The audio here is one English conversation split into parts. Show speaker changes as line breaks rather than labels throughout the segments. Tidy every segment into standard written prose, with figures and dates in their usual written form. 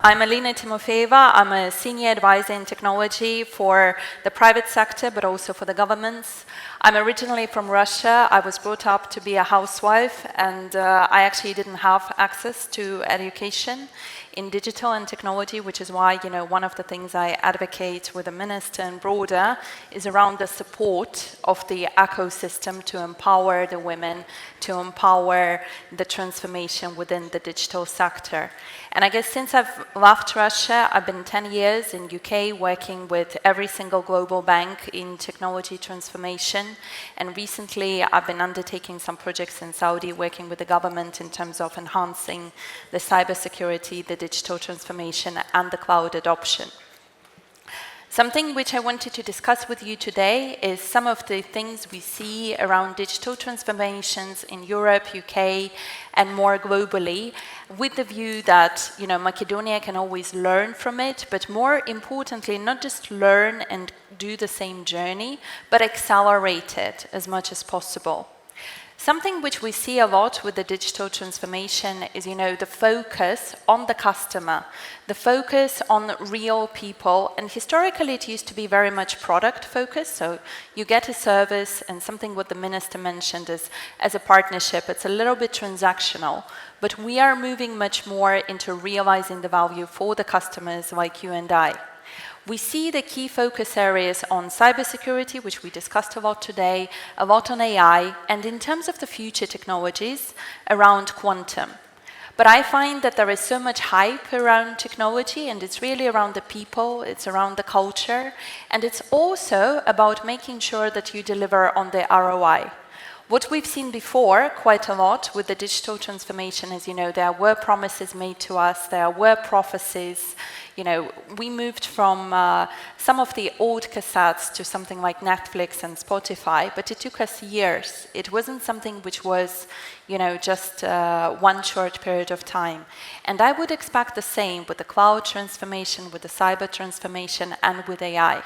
I'm Alina Timofeeva. I'm a senior advisor in technology for the private sector, but also for the governments. I'm originally from Russia. I was brought up to be a housewife, and I actually didn't have access to education in digital and technology, which is why, one of the things I advocate with the minister and broader is around the support of the ecosystem to empower the women, to empower the transformation within the digital sector. And I guess since I've left Russia, I've been 10 years in UK working with every single global bank in technology transformation. And recently, I've been undertaking some projects in Saudi, working with the government in terms of enhancing the cybersecurity, the digital transformation, and the cloud adoption. Something which I wanted to discuss with you today is some of the things we see around digital transformations in Europe, UK, and more globally, with the view that, Macedonia can always learn from it, but more importantly, not just learn and do the same journey, but accelerate it as much as possible. Something which we see a lot with the digital transformation is, the focus on the customer, the focus on real people. And historically, it used to be very much product focused. So you get a service, and something what the minister mentioned is, as a partnership, it's a little bit transactional. But we are moving much more into realizing the value for the customers like you and I. We see the key focus areas on cybersecurity, which we discussed a lot today, a lot on AI, and in terms of the future technologies, around quantum. But I find that there is so much hype around technology, and it's really around the people, it's around the culture, and it's also about making sure that you deliver on the ROI. What we've seen before quite a lot with the digital transformation is, there were promises made to us, there were prophecies. We moved from some of the old cassettes to something like Netflix and Spotify, but it took us years. It wasn't something which was, just one short period of time. And I would expect the same with the cloud transformation, with the cyber transformation, and with AI.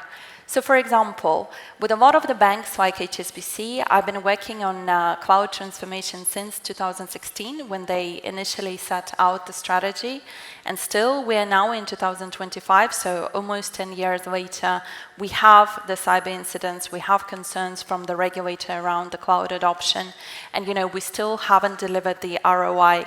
So, for example, with a lot of the banks like HSBC, I've been working on cloud transformation since 2016, when they initially set out the strategy. And still, we are now in 2025, so almost 10 years later, we have the cyber incidents, we have concerns from the regulator around the cloud adoption, and we still haven't delivered the ROI.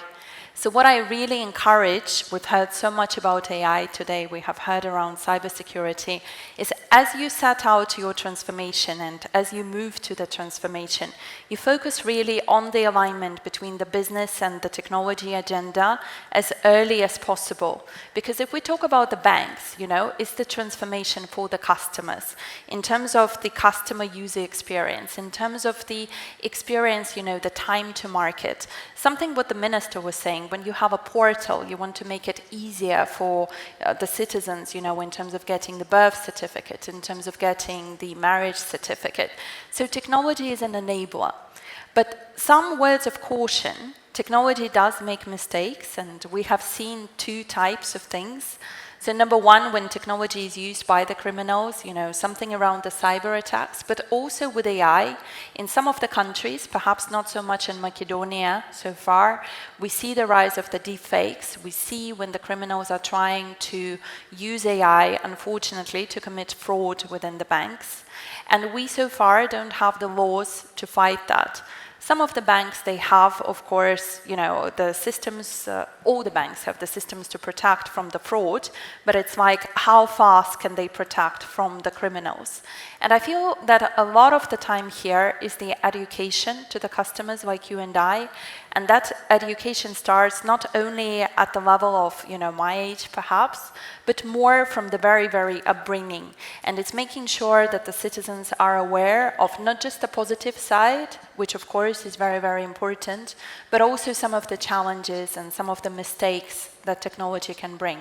So what I really encourage, we've heard so much about AI today, we have heard around cybersecurity, is as you set out your transformation and as you move to the transformation, you focus really on the alignment between the business and the technology agenda as early as possible. Because if we talk about the banks, it's the transformation for the customers in terms of the customer user experience, in terms of the experience, the time to market. Something what the minister was saying, when you have a portal, you want to make it easier for the citizens, in terms of getting the birth certificate, in terms of getting the marriage certificate. So technology is an enabler. But some words of caution, technology does make mistakes, and we have seen two types of things. So number one, when technology is used by the criminals, something around the cyber attacks, but also with AI. In some of the countries, perhaps not so much in Macedonia so far, we see the rise of the deepfakes. We see when the criminals are trying to use AI, unfortunately, to commit fraud within the banks. And we so far don't have the laws to fight that. Some of the banks, they have, of course, the systems, all the banks have the systems to protect from the fraud, but it's like, how fast can they protect from the criminals? And I feel that a lot of the time here is the education to the customers like you and I, and that education starts not only at the level of, my age perhaps, but more from the very, very upbringing. And it's making sure that the citizens are aware of not just the positive side, which of course is very, very important, but also some of the challenges and some of the mistakes that technology can bring.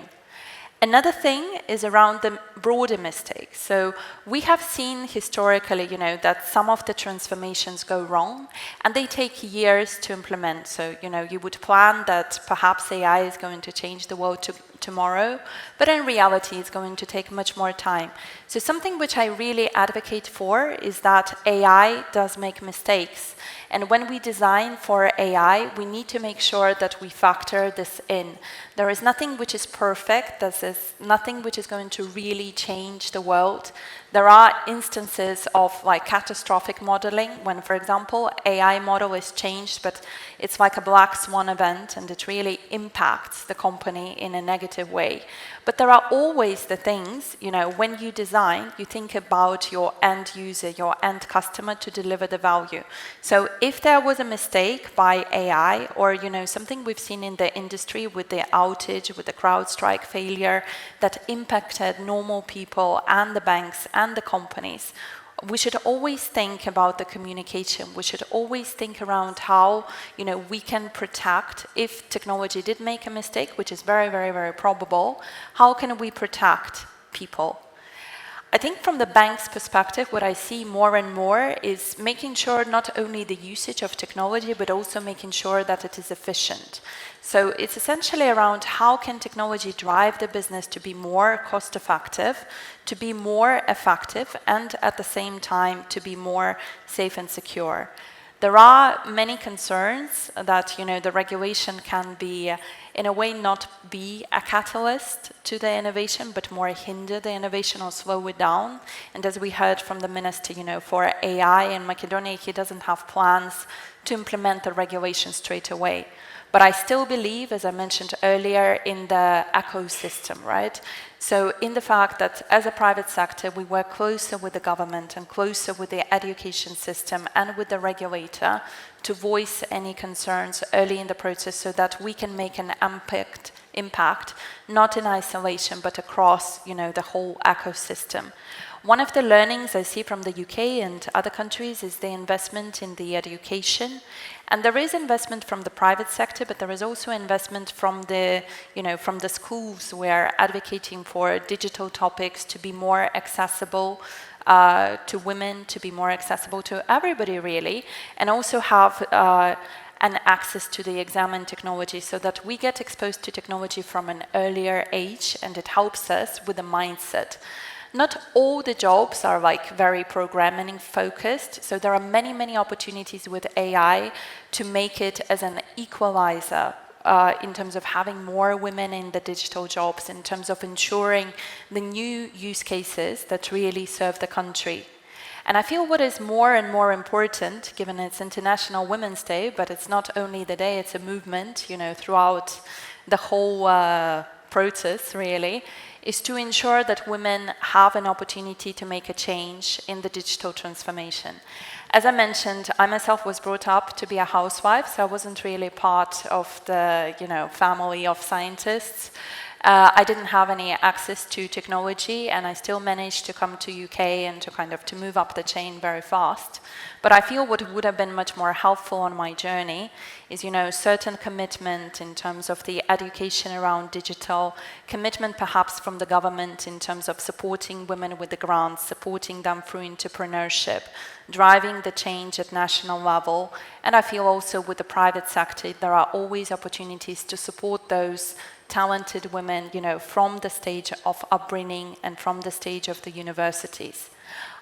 Another thing is around the broader mistakes. So we have seen historically, that some of the transformations go wrong and they take years to implement. So, you would plan that perhaps AI is going to change the world tomorrow, but in reality it's going to take much more time. So something which I really advocate for is that AI does make mistakes. And when we design for AI, we need to make sure that we factor this in. There is nothing which is perfect. There is nothing which is going to really change the world. There are instances of like catastrophic modeling when, for example, AI model is changed, but it's like a black swan event and it really impacts the company in a negative way. But there are always the things, you know, when you design, you think about your end user, your end customer to deliver the value. So if there was a mistake by AI or, you know, something we've seen in the industry with the outage, with the CrowdStrike failure that impacted normal people and the banks and the companies, we should always think about the communication. We should always think around how, you know, we can protect if technology did make a mistake, which is very, very, very probable. How can we protect people? I think from the bank's perspective, what I see more and more is making sure not only the usage of technology, but also making sure that it is efficient. So it's essentially around how can technology drive the business to be more cost effective, to be more effective, and at the same time to be more safe and secure. There are many concerns that, you know, the regulation can be, in a way, not be a catalyst to the innovation, but more hinder the innovation or slow it down. And as we heard from the minister, you know, for AI in Macedonia, he doesn't have plans to implement the regulation straight away. But I still believe, as I mentioned earlier, in the ecosystem, right? So in the fact that as a private sector, we work closer with the government and closer with the education system and with the regulator to voice any concerns early in the process so that we can make an impact, not in isolation, but across, you know, the whole ecosystem. One of the learnings I see from the UK and other countries is the investment in the education. And there is investment from the private sector, but there is also investment from the, you know, from the schools who are advocating for digital topics to be more accessible to women, to be more accessible to everybody really, and also have an access to the exam and technology so that we get exposed to technology from an earlier age and it helps us with the mindset. Not all the jobs are like very programming focused, so there are many, many opportunities with AI to make it as an equalizer in terms of having more women in the digital jobs, in terms of ensuring the new use cases that really serve the country. And I feel what is more and more important, given it's International Women's Day, but it's not only the day, it's a movement, you know, throughout the whole process, really, is to ensure that women have an opportunity to make a change in the digital transformation. As I mentioned, I myself was brought up to be a housewife, so I wasn't really part of the, you know, family of scientists. I didn't have any access to technology, and I still managed to come to UK and to kind of to move up the chain very fast. But I feel what would have been much more helpful on my journey is, you know, certain commitment in terms of the education around digital, commitment perhaps from the government in terms of supporting women with the grants, supporting them through entrepreneurship, driving the change at national level. And I feel also with the private sector, there are always opportunities to support those talented women, you know, from the stage of upbringing and from the stage of the universities.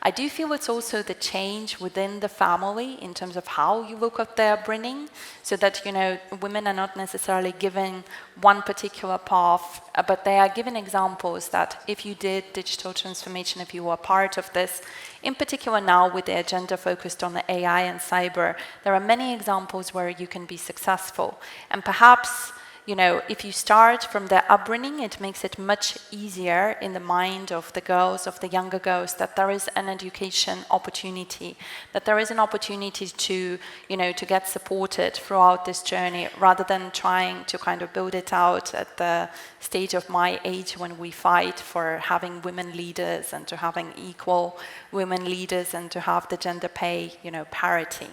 I do feel it's also the change within the family in terms of how you look at their upbringing, so that, you know, women are not necessarily given one particular path, but they are given examples that if you did digital transformation, if you were part of this, in particular now with the agenda focused on the AI and cyber, there are many examples where you can be successful. And perhaps, you know, if you start from the upbringing, it makes it much easier in the mind of the girls, of the younger girls, that there is an education opportunity, that there is an opportunity to, you know, to get supported throughout this journey, rather than trying to kind of build it out at the stage of my age when we fight for having women leaders and to having equal women leaders and to have the gender pay, you know, parity.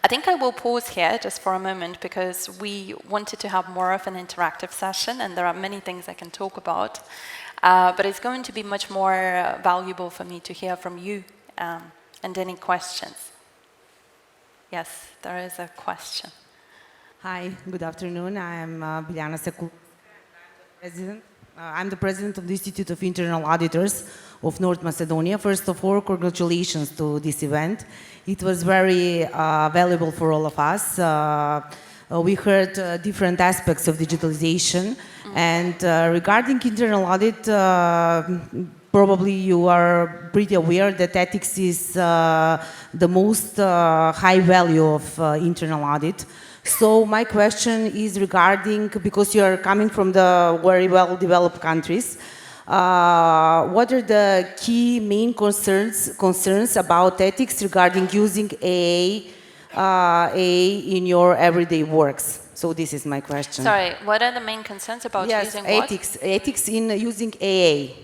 I think I will pause here just for a moment because we wanted to have more of an interactive session and there are many things I can talk about, but it's going to be much more valuable for me to hear from you and any questions. Yes, there is a question.
Hi, good afternoon. I am Biljana Seku, President. I'm the president of the Institute of Internal Auditors of North Macedonia. First of all, congratulations to this event. It was very valuable for all of us. We heard different aspects of digitalization. And regarding internal audit, probably you are pretty aware that ethics is the most high value of internal audit. So my question is regarding, because you are coming from the very well-developed countries, what are the key main concerns about ethics regarding using AI in your everyday works? So this is my question.
Sorry, what are the main concerns about using what?
Ethics in using AI.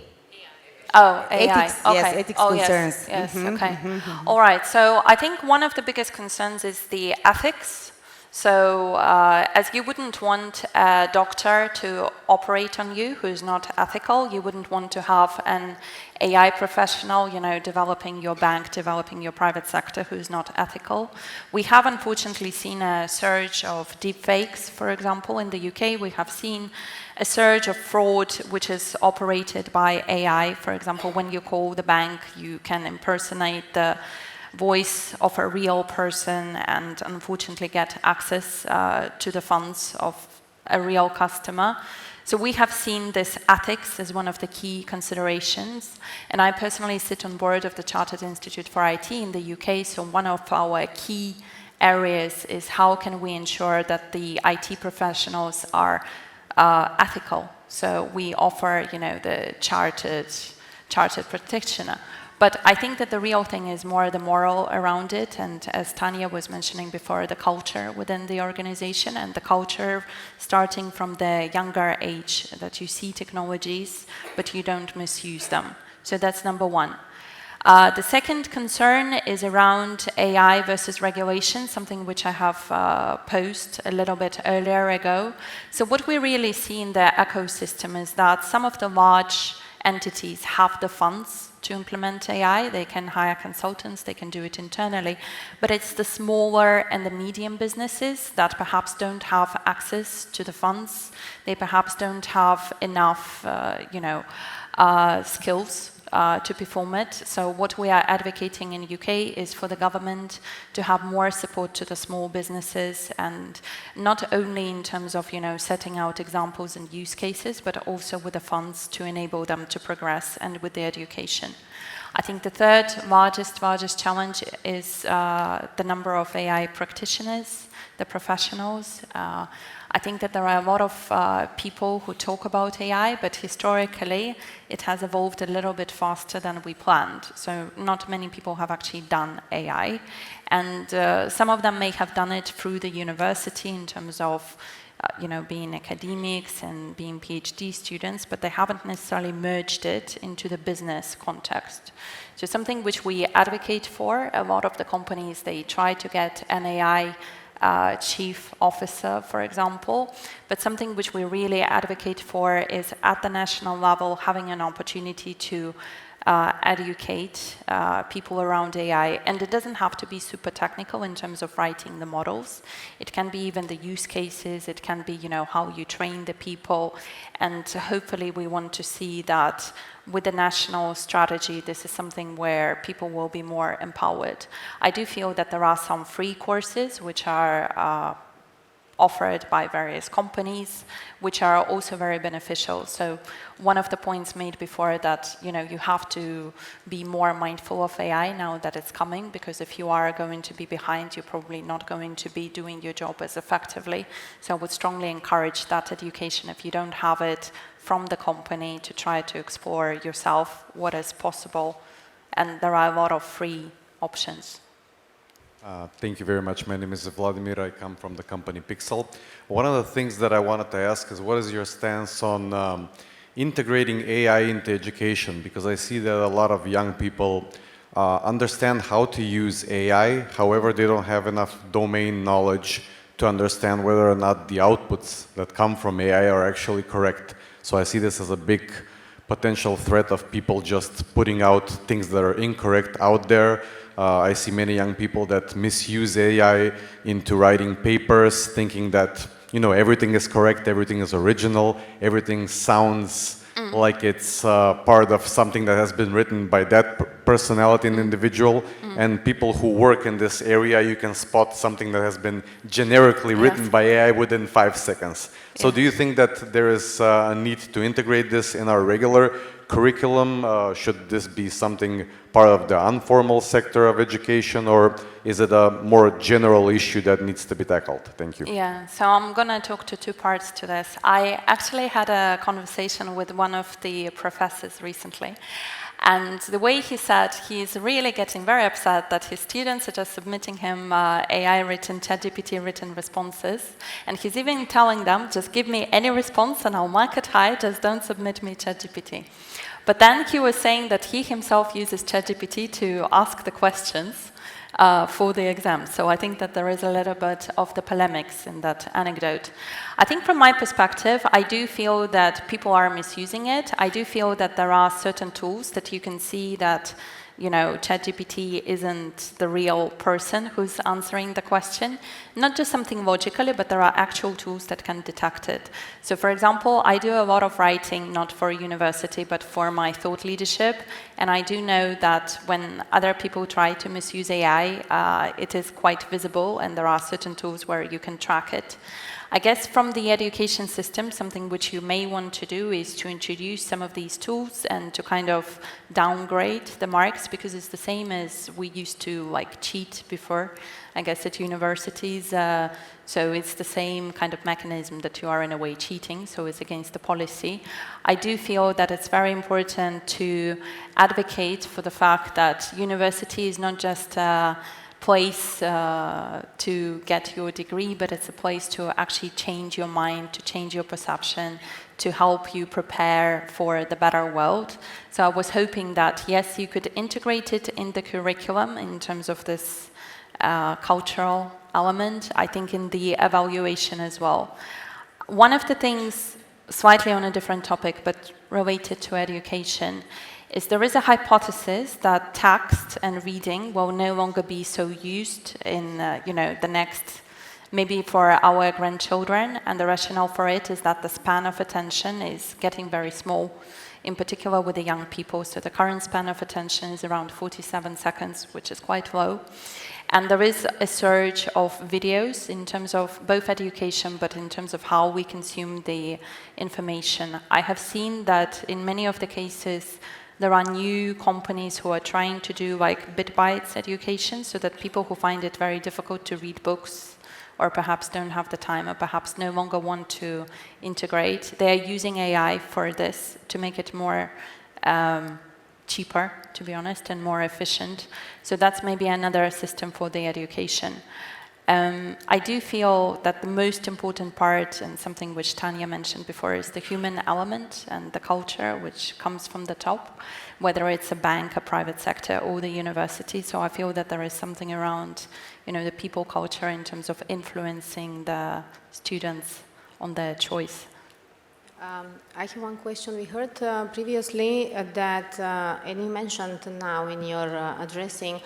Oh, AI.
Ethics,
okay.
yes, ethics concerns.
Yes, okay. All right, so I think one of the biggest concerns is the ethics. So as you wouldn't want a doctor to operate on you who's not ethical, you wouldn't want to have an AI professional, you know, developing your bank, developing your private sector who's not ethical. We have unfortunately seen a surge of deepfakes, for example, in the UK. We have seen a surge of fraud which is operated by AI. For example, when you call the bank, you can impersonate the voice of a real person and unfortunately get access to the funds of a real customer. So we have seen this ethics as one of the key considerations. And I personally sit on board of the Chartered Institute for IT in the UK. So one of our key areas is how can we ensure that the IT professionals are ethical. So we offer, you know, the chartered practitioner. But I think that the real thing is more the moral around it, and as Tanya was mentioning before, the culture within the organization, and the culture starting from the younger age, that you see technologies, but you don't misuse them. So that's number one. The second concern is around AI versus regulation, something which I have posed a little bit earlier ago. So what we really see in the ecosystem is that some of the large entities have the funds to implement AI. They can hire consultants, they can do it internally, but it's the smaller and the medium businesses that perhaps don't have access to the funds. They perhaps don't have enough, skills to perform it. So what we are advocating in UK is for the government to have more support to the small businesses, and not only in terms of, you know, setting out examples and use cases, but also with the funds to enable them to progress and with the education. I think the third largest challenge is the number of AI practitioners, the professionals. I think that there are a lot of people who talk about AI, but historically it has evolved a little bit faster than we planned. So not many people have actually done AI. And some of them may have done it through the university in terms of being academics and being PhD students, but they haven't necessarily merged it into the business context. So something which we advocate for, a lot of the companies, they try to get an AI chief officer, for example, but something which we really advocate for is at the national level having an opportunity to educate people around AI. And it doesn't have to be super technical in terms of writing the models. It can be even the use cases, it can be, how you train the people, and hopefully we want to see that with the national strategy, this is something where people will be more empowered. I do feel that there are some free courses which are offered by various companies, which are also very beneficial. So one of the points made before that, you have to be more mindful of AI now that it's coming, because if you are going to be behind, you're probably not going to be doing your job as effectively. So I would strongly encourage that education, if you don't have it from the company, to try to explore yourself what is possible. And there are a lot of free options.
Thank you very much. My name is Vladimir. I come from the company Pixel. One of the things that I wanted to ask is, what is your stance on integrating AI into education? Because I see that a lot of young people understand how to use AI, however, they don't have enough domain knowledge to understand whether or not the outputs that come from AI are actually correct. So I see this as a big potential threat of people just putting out things that are incorrect out there. I see many young people that misuse AI into writing papers, thinking that you know, everything is correct, everything is original, everything sounds like it's part of something that has been written by that personality and individual, and people who work in this area, you can spot something that has been generically written by AI within 5 seconds. So do you think that there is a need to integrate this in our regular curriculum? Should this be something part of the informal sector of education, or is it a more general issue that needs to be tackled? Thank you.
Yeah, so I'm going to talk to two parts to this. I actually had a conversation with one of the professors recently, and the way he said he's really getting very upset that his students are just submitting him AI-written, ChatGPT-written responses, and he's even telling them, just give me any response and I'll mark it high, just don't submit me ChatGPT. But then he was saying that he himself uses ChatGPT to ask the questions for the exam. So I think that there is a little bit of the polemics in that anecdote. I think from my perspective, I do feel that people are misusing it. I do feel that there are certain tools that you can see that, you know, ChatGPT isn't the real person who's answering the question. Not just something logically, but there are actual tools that can detect it. So for example, I do a lot of writing, not for university, but for my thought leadership. And I do know that when other people try to misuse AI, it is quite visible, and there are certain tools where you can track it. I guess from the education system, something which you may want to do is to introduce some of these tools and to kind of downgrade the marks, because it's the same as we used to like cheat before, I guess, at universities. So it's the same kind of mechanism that you are in a way cheating, so it's against the policy. I do feel that it's very important to advocate for the fact that university is not just a place to get your degree, but it's a place to actually change your mind, to change your perception, to help you prepare for the better world. So I was hoping that, yes, you could integrate it in the curriculum in terms of this cultural element, I think in the evaluation as well. One of the things, slightly on a different topic, but related to education, is there is a hypothesis that text and reading will no longer be so used in the next, maybe for our grandchildren, and the rationale for it is that the span of attention is getting very small, in particular with the young people. So the current span of attention is around 47 seconds, which is quite low. And there is a surge of videos in terms of both education, but in terms of how we consume the information. I have seen that in many of the cases, there are new companies who are trying to do like bit bytes education, so that people who find it very difficult to read books, or perhaps don't have the time, or perhaps no longer want to integrate, they are using AI for this to make it more cheaper, to be honest, and more efficient. So that's maybe another system for the education. I do feel that the most important part, and something which Tanya mentioned before, is the human element and the culture which comes from the top, whether it's a bank, a private sector, or the university. So I feel that there is something around, the people culture in terms of influencing the students on their choice.
I have one question. We heard previously that, and you mentioned now in your addressing,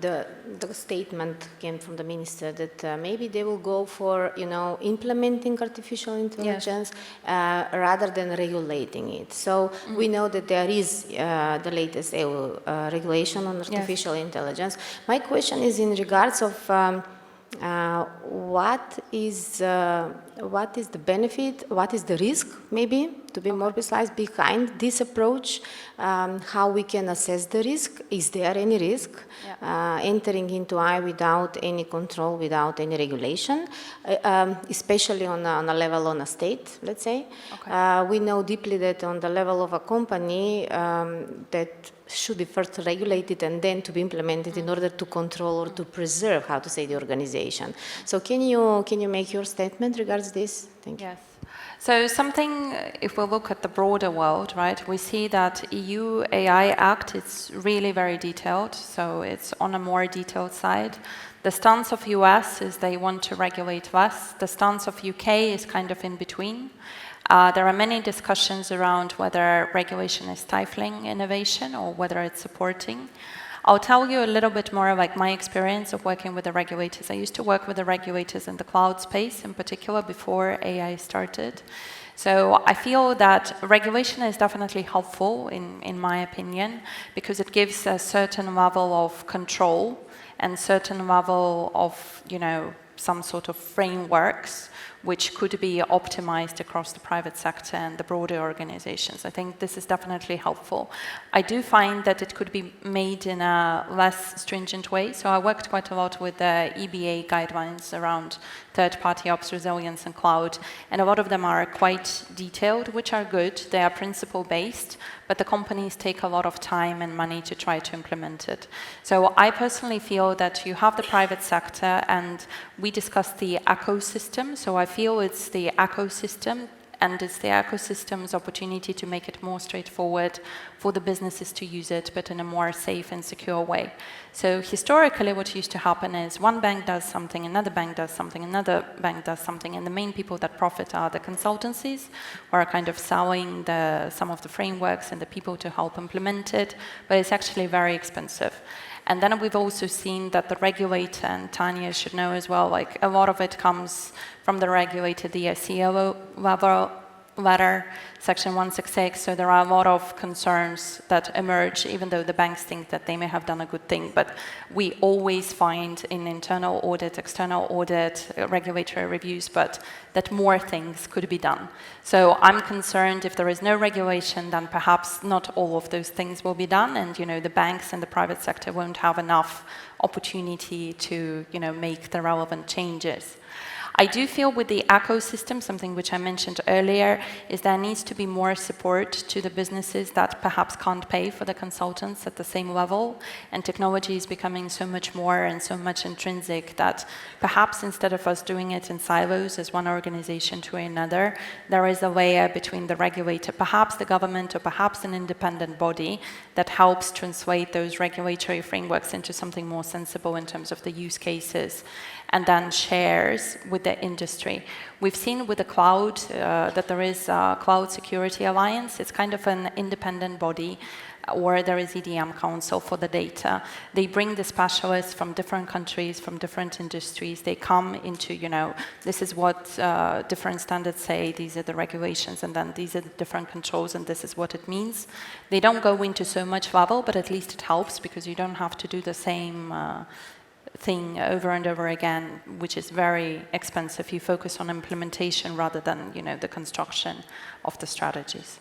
the statement came from the minister that maybe they will go for, implementing artificial intelligence rather than regulating it. So we know that there is the latest EU regulation on artificial intelligence. My question is in regards of what is the benefit, what is the risk, maybe, to be more precise, behind this approach, how we can assess the risk, is there any risk, entering into AI without any control, without any regulation, especially on a level on a state, let's say. We know deeply that on the level of a company, that should be first regulated and then to be implemented in order to control or to preserve, how to say, the organization. So can you make your statement regards this? Thank you.
Yes. So something, if we look at the broader world, right, we see that EU AI Act, it's really very detailed, so it's on a more detailed side. The stance of US is they want to regulate less. The stance of UK is kind of in between. There are many discussions around whether regulation is stifling innovation or whether it's supporting. I'll tell you a little bit more like my experience of working with the regulators. I used to work with the regulators in the cloud space in particular before AI started. So I feel that regulation is definitely helpful in my opinion, because it gives a certain level of control and certain level of, you know, some sort of frameworks which could be optimized across the private sector and the broader organizations. I think this is definitely helpful. I do find that it could be made in a less stringent way. So I worked quite a lot with the EBA guidelines around third-party ops, resilience, and cloud, and a lot of them are quite detailed, which are good. They are principle-based, but the companies take a lot of time and money to try to implement it. So I personally feel that you have the private sector, and we discussed the ecosystem. So I feel it's the ecosystem, and it's the ecosystem's opportunity to make it more straightforward for the businesses to use it, but in a more safe and secure way. So historically, what used to happen is one bank does something, another bank does something, another bank does something, and the main people that profit are the consultancies, who are kind of selling some of the frameworks and the people to help implement it, but it's actually very expensive. And then we've also seen that the regulator, and Tanya should know as well, like a lot of it comes from the regulator, the CEO letter, Section 166, so there are a lot of concerns that emerge, even though the banks think that they may have done a good thing. But we always find in internal audit, external audit, regulatory reviews, but that more things could be done. So I'm concerned if there is no regulation, then perhaps not all of those things will be done, and the banks and the private sector won't have enough opportunity to make the relevant changes. I do feel with the ecosystem, something which I mentioned earlier, is there needs to be more support to the businesses that perhaps can't pay for the consultants at the same level, and technology is becoming so much more and so much intrinsic that perhaps instead of us doing it in silos as one organization to another, there is a layer between the regulator, perhaps the government, or perhaps an independent body that helps translate those regulatory frameworks into something more sensible in terms of the use cases, and then shares with the industry. We've seen with the cloud that there is a Cloud Security Alliance. It's kind of an independent body, or there is EDM Council for the data. They bring the specialists from different countries, from different industries. They come into, this is what different standards say, these are the regulations, and then these are the different controls, and this is what it means. They don't go into so much level, but at least it helps, because you don't have to do the same thing over and over again, which is very expensive. You focus on implementation rather than, the construction of the strategies.